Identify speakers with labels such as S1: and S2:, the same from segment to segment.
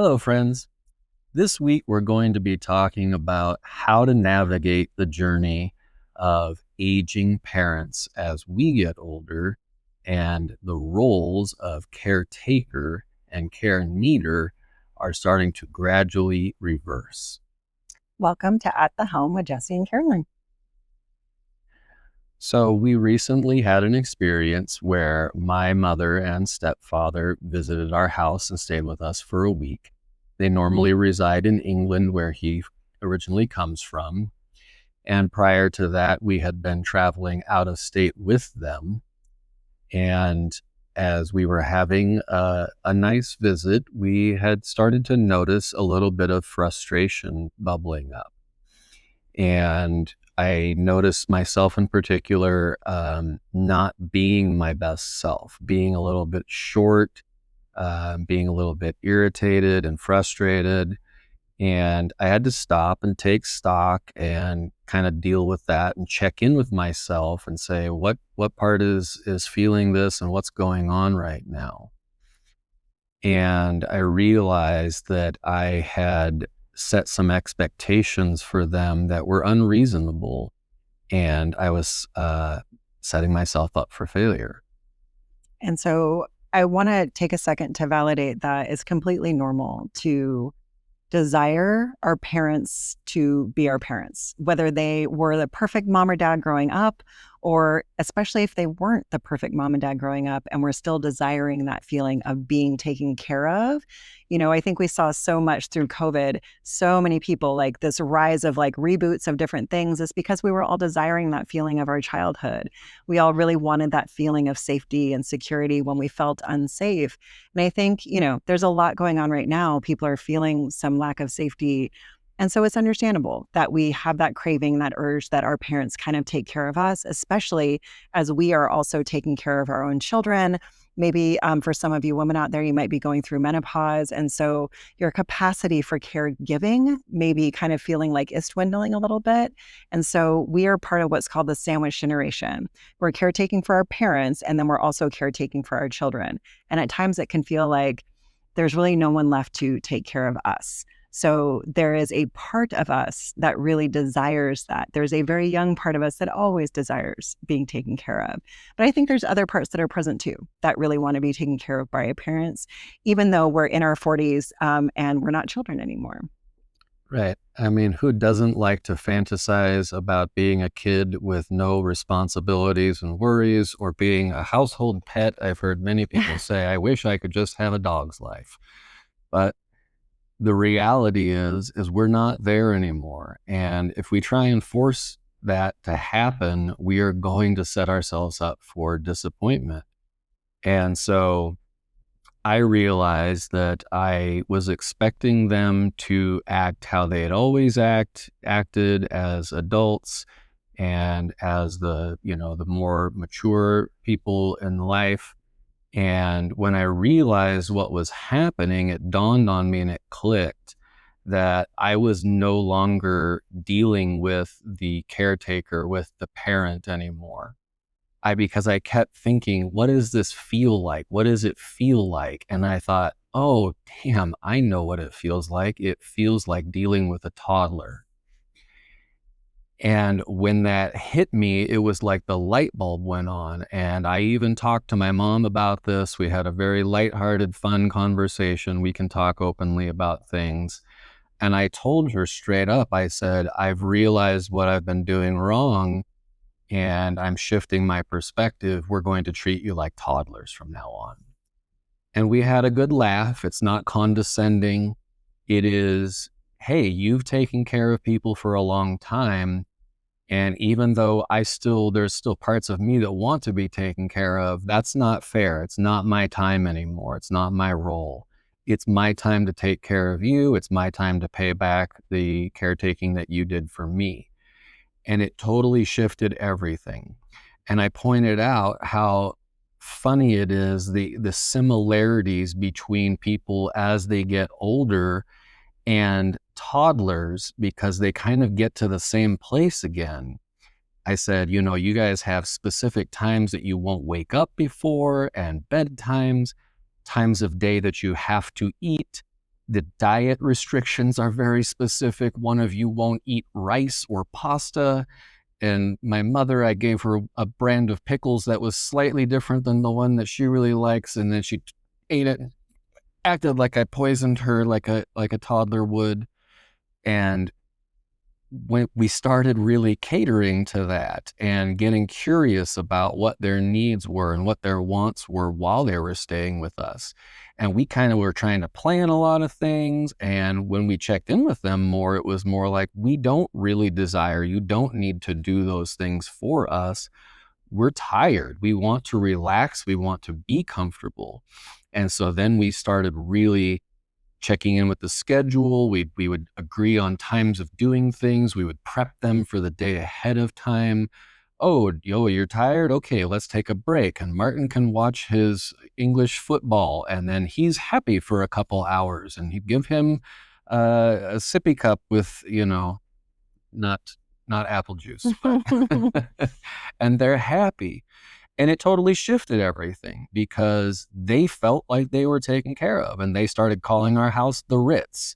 S1: Hello, friends. This week, we're going to be talking about how to navigate the journey of aging parents as we get older and the roles of caretaker and care needer are starting to gradually reverse.
S2: Welcome to At the Helm with Jessie and Karelin.
S1: So we recently had an experience where my mother and stepfather visited our house and stayed with us for a week. They normally reside in England, where he originally comes from. And prior to that, we had been traveling out of state with them. And as we were having a nice visit, we had started to notice a little bit of frustration bubbling up. And I noticed myself in particular not being my best self, being a little bit short, being a little bit irritated and frustrated. And I had to stop and take stock and kind of deal with that and check in with myself and say, what part is feeling this and what's going on right now? And I realized that I had set some expectations for them that were unreasonable, and I was setting myself up for failure.
S2: And so I want to take a second to validate that it's completely normal to desire our parents to be our parents, whether they were the perfect mom or dad growing up, or especially if they weren't the perfect mom and dad growing up and we're still desiring that feeling of being taken care of. I think we saw so much through COVID, so many people, like this rise of like reboots of different things is because we were all desiring that feeling of our childhood. We all really wanted that feeling of safety and security when we felt unsafe. And I think, there's a lot going on right now. People are feeling some lack of safety. And so it's understandable that we have that craving, that urge that our parents kind of take care of us, especially as we are also taking care of our own children. Maybe for some of you women out there, you might be going through menopause. And so your capacity for caregiving may be kind of feeling like it's dwindling a little bit. And so we are part of what's called the sandwich generation. We're caretaking for our parents, and then we're also caretaking for our children. And at times it can feel like there's really no one left to take care of us. So there is a part of us that really desires that. There's a very young part of us that always desires being taken care of. But I think there's other parts that are present too that really want to be taken care of by our parents, even though we're in our 40s and we're not children anymore.
S1: Right. I mean, who doesn't like to fantasize about being a kid with no responsibilities and worries, or being a household pet? I've heard many people say, I wish I could just have a dog's life. But the reality is we're not there anymore. And if we try and force that to happen, we are going to set ourselves up for disappointment. And so I realized that I was expecting them to act how they had always acted as adults and as the more mature people in life. And when I realized what was happening, it dawned on me and it clicked that I was no longer dealing with the caretaker, with the parent anymore. Because I kept thinking, what does this feel like? What does it feel like? And I thought, oh, damn, I know what it feels like. It feels like dealing with a toddler. And when that hit me, it was like the light bulb went on. And I even talked to my mom about this. We had a very lighthearted, fun conversation. We can talk openly about things. And I told her straight up, I said, I've realized what I've been doing wrong, and I'm shifting my perspective. We're going to treat you like toddlers from now on. And we had a good laugh. It's not condescending. It is, hey, you've taken care of people for a long time. And even though there's still parts of me that want to be taken care of, that's not fair. It's not my time anymore. It's not my role. It's my time to take care of you. It's my time to pay back the caretaking that you did for me. And it totally shifted everything. And I pointed out how funny it is, the similarities between people as they get older and toddlers, because they kind of get to the same place again. I said, you guys have specific times that you won't wake up before, and bedtimes, times of day that you have to eat, The diet restrictions are very specific. One of you won't eat rice or pasta. And my mother, I gave her a brand of pickles that was slightly different than the one that she really likes. And then she ate it, acted like I poisoned her like a toddler would. And when we started really catering to that and getting curious about what their needs were and what their wants were while they were staying with us. And we kind of were trying to plan a lot of things. And when we checked in with them more, it was more like, we don't really desire, you don't need to do those things for us. We're tired. We want to relax. We want to be comfortable. And so then we started really checking in with the schedule. We would agree on times of doing things. We would prep them for the day ahead of time. Oh, you're tired? Okay, let's take a break. And Martin can watch his English football, and then he's happy for a couple hours. And he'd give him a sippy cup with, not apple juice, but and they're happy. And it totally shifted everything because they felt like they were taken care of, and they started calling our house the Ritz.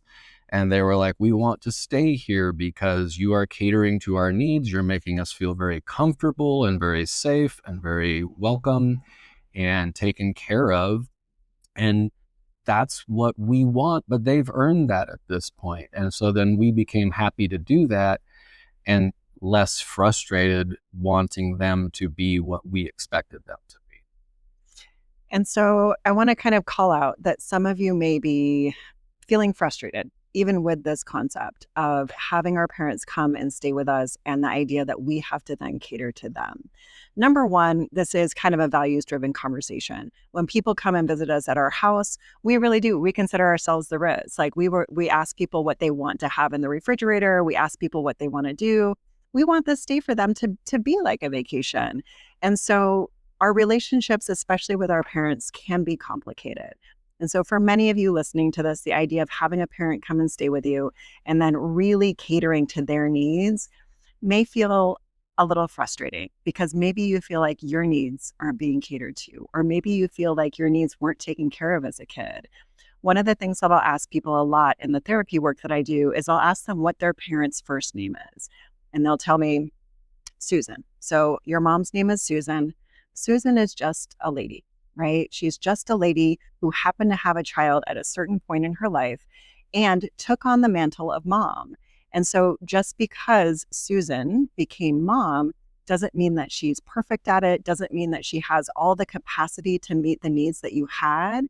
S1: And they were like, we want to stay here because you are catering to our needs. You're making us feel very comfortable and very safe and very welcome and taken care of. And that's what we want, but they've earned that at this point. And so then we became happy to do that and less frustrated wanting them to be what we expected them to be.
S2: And so I want to kind of call out that some of you may be feeling frustrated, even with this concept of having our parents come and stay with us and the idea that we have to then cater to them. Number one, this is kind of a values-driven conversation. When people come and visit us at our house, we really do. We consider ourselves the Ritz. Like we ask people what they want to have in the refrigerator. We ask people what they want to do. We want this stay for them to be like a vacation. And so our relationships, especially with our parents, can be complicated. And so for many of you listening to this, the idea of having a parent come and stay with you and then really catering to their needs may feel a little frustrating because maybe you feel like your needs aren't being catered to, or maybe you feel like your needs weren't taken care of as a kid. One of the things that I'll ask people a lot in the therapy work that I do is I'll ask them what their parent's first name is. And they'll tell me, Susan. So your mom's name is Susan. Susan is just a lady, right? She's just a lady who happened to have a child at a certain point in her life and took on the mantle of mom. And so just because Susan became mom doesn't mean that she's perfect at it, doesn't mean that she has all the capacity to meet the needs that you had,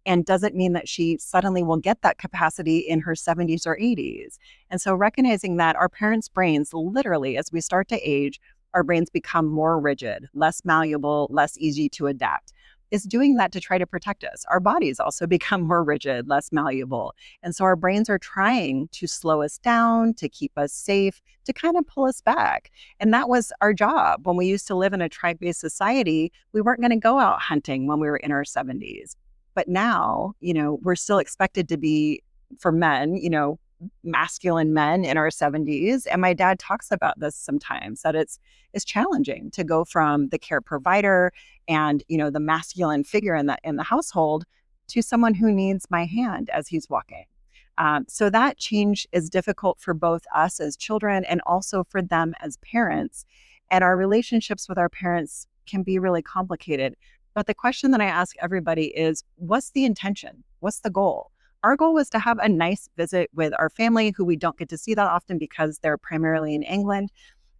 S2: and doesn't mean that she suddenly will get that capacity in her 70s or 80s. And so recognizing that our parents' brains, literally, as we start to age, our brains become more rigid, less malleable, less easy to adapt, is doing that to try to protect us. Our bodies also become more rigid, less malleable. And so our brains are trying to slow us down, to keep us safe, to kind of pull us back. And that was our job. When we used to live in a tribe-based society, we weren't going to go out hunting when we were in our 70s. But now, we're still expected to be, for men, masculine men in our 70s. And my dad talks about this sometimes, that it's challenging to go from the care provider and, the masculine figure in the household to someone who needs my hand as he's walking. So that change is difficult for both us as children and also for them as parents. And our relationships with our parents can be really complicated. But the question that I ask everybody is, what's the intention? What's the goal? Our goal was to have a nice visit with our family, who we don't get to see that often because they're primarily in England.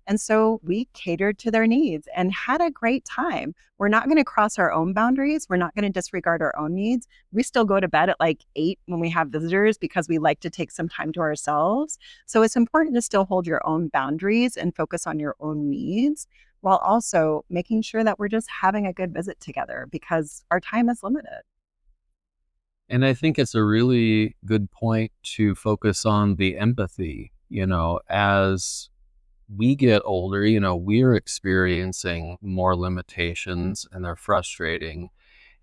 S2: And so we catered to their needs and had a great time. We're not going to cross our own boundaries. We're not going to disregard our own needs. We still go to bed at like 8 when we have visitors because we like to take some time to ourselves. So it's important to still hold your own boundaries and focus on your own needs, while also making sure that we're just having a good visit together because our time is limited.
S1: And I think it's a really good point to focus on the empathy, as we get older, we're experiencing more limitations and they're frustrating.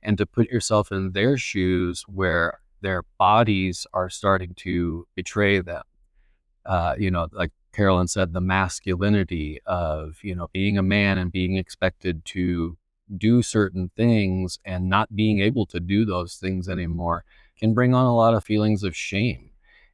S1: And to put yourself in their shoes where their bodies are starting to betray them, like Karelin said, the masculinity of, being a man and being expected to do certain things and not being able to do those things anymore can bring on a lot of feelings of shame.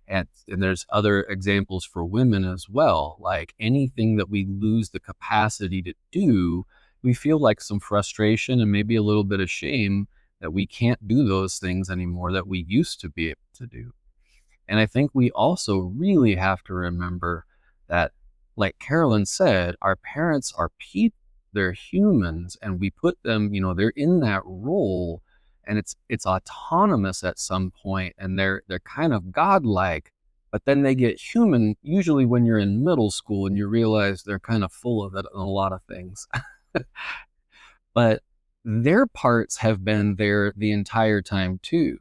S1: And there's other examples for women as well. Like anything that we lose the capacity to do, we feel like some frustration and maybe a little bit of shame that we can't do those things anymore that we used to be able to do. And I think we also really have to remember that, like Karelin said, our parents are people, they're humans, and we put them, they're in that role, and it's autonomous at some point, and they're kind of godlike, but then they get human, usually when you're in middle school and you realize they're kind of full of it on a lot of things. But their parts have been there the entire time too.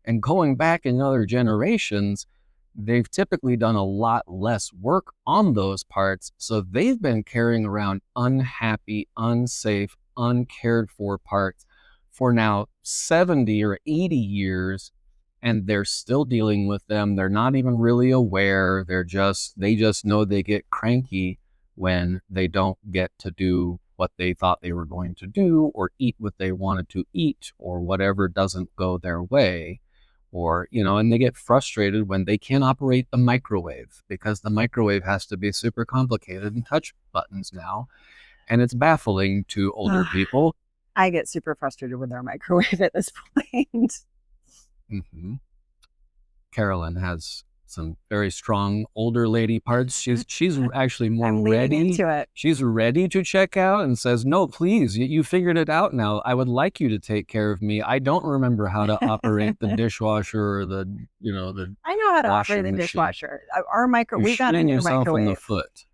S1: And going back in other generations, they've typically done a lot less work on those parts. So they've been carrying around unhappy, unsafe, uncared for parts for now 70 or 80 years. And they're still dealing with them. They're not even really aware. They just know they get cranky when they don't get to do what they thought they were going to do, or eat what they wanted to eat, or whatever doesn't go their way. Or, and they get frustrated when they can't operate the microwave because the microwave has to be super complicated and touch buttons now. And it's baffling to older people.
S2: I get super frustrated with our microwave at this point.
S1: Mm-hmm. Karelin has some very strong older lady parts. She's actually more ready.
S2: Into it.
S1: She's ready to check out and says, "No, please, you figured it out now. I would like you to take care of me. I don't remember how to operate the dishwasher or the
S2: I know how to operate the dishwasher. Our microwave. We got a new microwave.
S1: In the foot.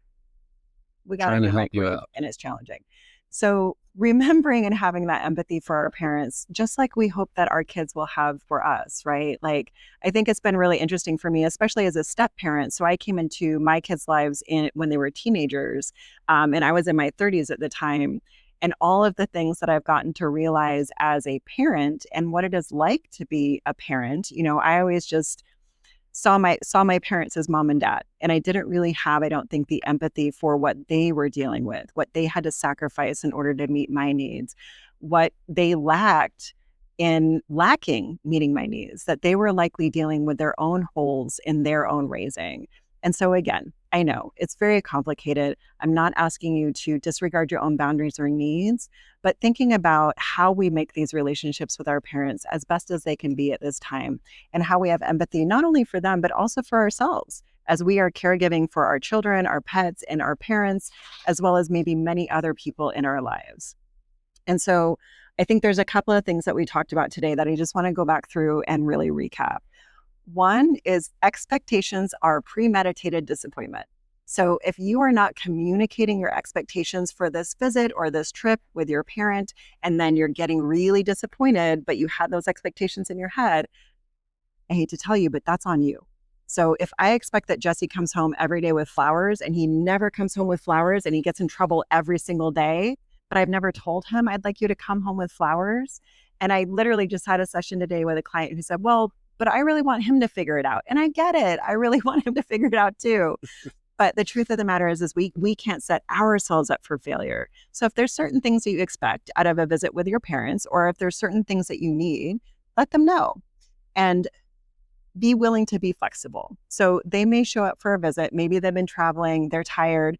S2: We got a new microwave, and it's challenging. So remembering and having that empathy for our parents, just like we hope that our kids will have for us, right? Like, I think it's been really interesting for me, especially as a step parent. So I came into my kids' lives when they were teenagers, and I was in my 30s at the time. And all of the things that I've gotten to realize as a parent and what it is like to be a parent, I always just saw my parents as mom and dad. And I didn't really have, I don't think, the empathy for what they were dealing with, what they had to sacrifice in order to meet my needs, what they lacked in meeting my needs, that they were likely dealing with their own holes in their own raising. And so again, I know it's very complicated. I'm not asking you to disregard your own boundaries or needs, but thinking about how we make these relationships with our parents as best as they can be at this time, and how we have empathy, not only for them, but also for ourselves as we are caregiving for our children, our pets, and our parents, as well as maybe many other people in our lives. And so I think there's a couple of things that we talked about today that I just want to go back through and really recap. One is expectations are premeditated disappointment. So if you are not communicating your expectations for this visit or this trip with your parent, and then you're getting really disappointed, but you had those expectations in your head, I hate to tell you, but that's on you. So if I expect that Jesse comes home every day with flowers and he never comes home with flowers and he gets in trouble every single day, but I've never told him I'd like you to come home with flowers. And I literally just had a session today with a client who said, well, but I really want him to figure it out. And I get it. I really want him to figure it out too. But the truth of the matter is we can't set ourselves up for failure. So if there's certain things that you expect out of a visit with your parents, or if there's certain things that you need, let them know. And be willing to be flexible. So they may show up for a visit. Maybe they've been traveling, they're tired.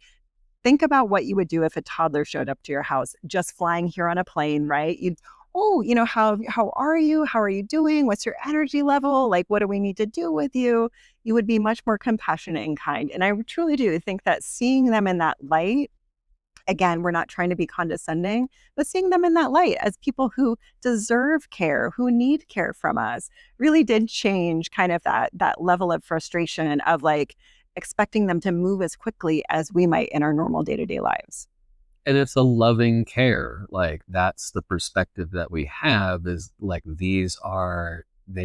S2: Think about what you would do if a toddler showed up to your house, just flying here on a plane, right? How are you? How are you doing? What's your energy level? Like, what do we need to do with you? You would be much more compassionate and kind. And I truly do think that seeing them in that light, again, we're not trying to be condescending, but seeing them in that light as people who deserve care, who need care from us, really did change kind of that level of frustration of like expecting them to move as quickly as we might in our normal day-to-day lives.
S1: And it's a loving care. Like, that's the perspective that we have, is like, they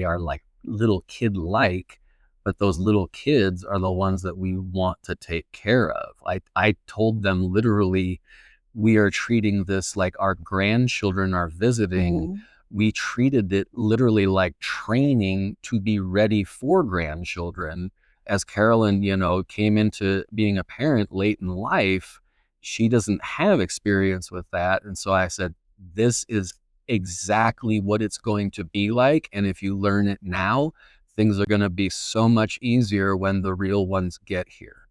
S1: are like little kid-like, but those little kids are the ones that we want to take care of. I told them literally, we are treating this like our grandchildren are visiting. Mm-hmm. We treated it literally like training to be ready for grandchildren. As Karelin, came into being a parent late in life, she doesn't have experience with that. And so I said, this is exactly what it's going to be like. And if you learn it now, things are going to be so much easier when the real ones get here.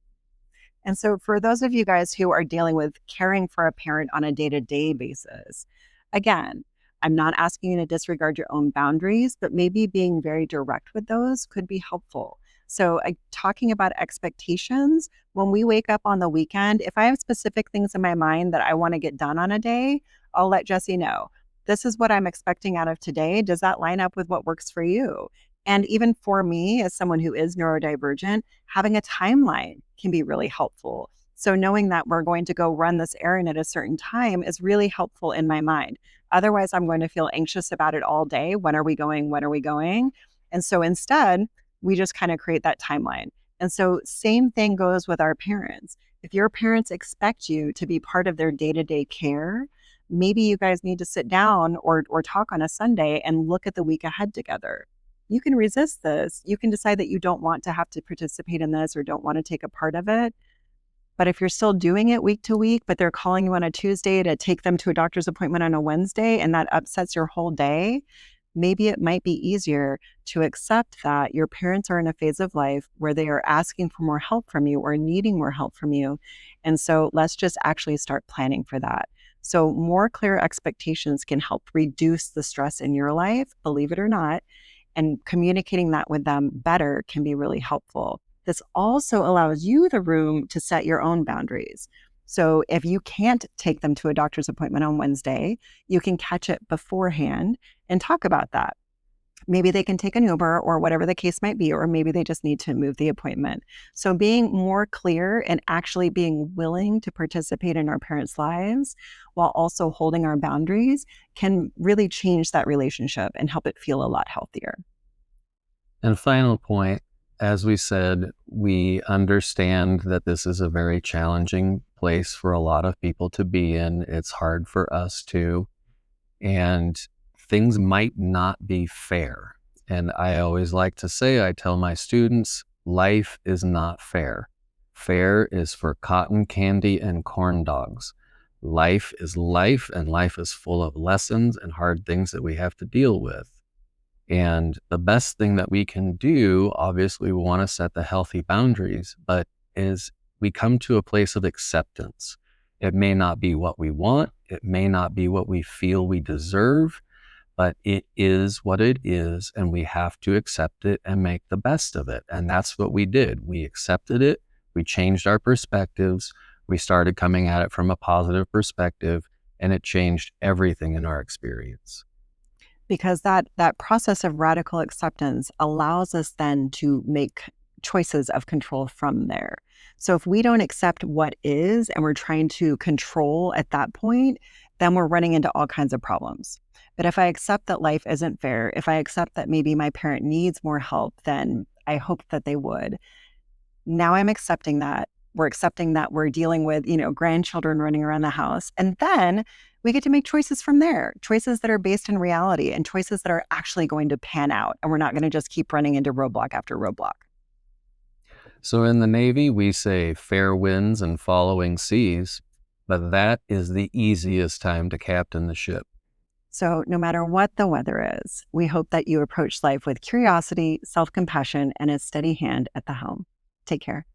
S2: And so, for those of you guys who are dealing with caring for a parent on a day to day basis, again, I'm not asking you to disregard your own boundaries, but maybe being very direct with those could be helpful. So, talking about expectations, when we wake up on the weekend, if I have specific things in my mind that I want to get done on a day, I'll let Jessie know. This is what I'm expecting out of today. Does that line up with what works for you? And even for me, as someone who is neurodivergent, having a timeline can be really helpful. So knowing that we're going to go run this errand at a certain time is really helpful in my mind. Otherwise, I'm going to feel anxious about it all day. When are we going? When are we going? And so instead, we just kind of create that timeline. And so same thing goes with our parents. If your parents expect you to be part of their day-to-day care, maybe you guys need to sit down or talk on a Sunday and look at the week ahead together. You can resist this. You can decide that you don't want to have to participate in this or don't want to take a part of it. But if you're still doing it week to week, but they're calling you on a Tuesday to take them to a doctor's appointment on a Wednesday, and that upsets your whole day, maybe it might be easier to accept that your parents are in a phase of life where they are asking for more help from you or needing more help from you. And so let's just actually start planning for that. So more clear expectations can help reduce the stress in your life, believe it or not, and communicating that with them better can be really helpful. This also allows you the room to set your own boundaries. So if you can't take them to a doctor's appointment on Wednesday, you can catch it beforehand and talk about that. Maybe they can take an Uber or whatever the case might be, or maybe they just need to move the appointment. So being more clear and actually being willing to participate in our parents' lives while also holding our boundaries can really change that relationship and help it feel a lot healthier.
S1: And final point, as we said, we understand that this is a very challenging place for a lot of people to be in. It's hard for us too. And things might not be fair. And I always like to say, I tell my students, life is not fair. Fair is for cotton candy and corn dogs. Life is life, and life is full of lessons and hard things that we have to deal with. And the best thing that we can do, obviously we want to set the healthy boundaries, but is we come to a place of acceptance. It may not be what we want. It may not be what we feel we deserve, but it is what it is, and we have to accept it and make the best of it. And that's what we did. We accepted it. We changed our perspectives. We started coming at it from a positive perspective, and it changed everything in our experience.
S2: Because that process of radical acceptance allows us then to make choices of control from there. So if we don't accept what is and we're trying to control at that point, then we're running into all kinds of problems. But if I accept that life isn't fair, if I accept that maybe my parent needs more help than I hoped that they would, now I'm accepting that. We're accepting that we're dealing with, grandchildren running around the house. And then we get to make choices from there, choices that are based in reality and choices that are actually going to pan out. And we're not going to just keep running into roadblock after roadblock.
S1: So in the Navy, we say fair winds and following seas, but that is the easiest time to captain the ship.
S2: So no matter what the weather is, we hope that you approach life with curiosity, self-compassion, and a steady hand at the helm. Take care.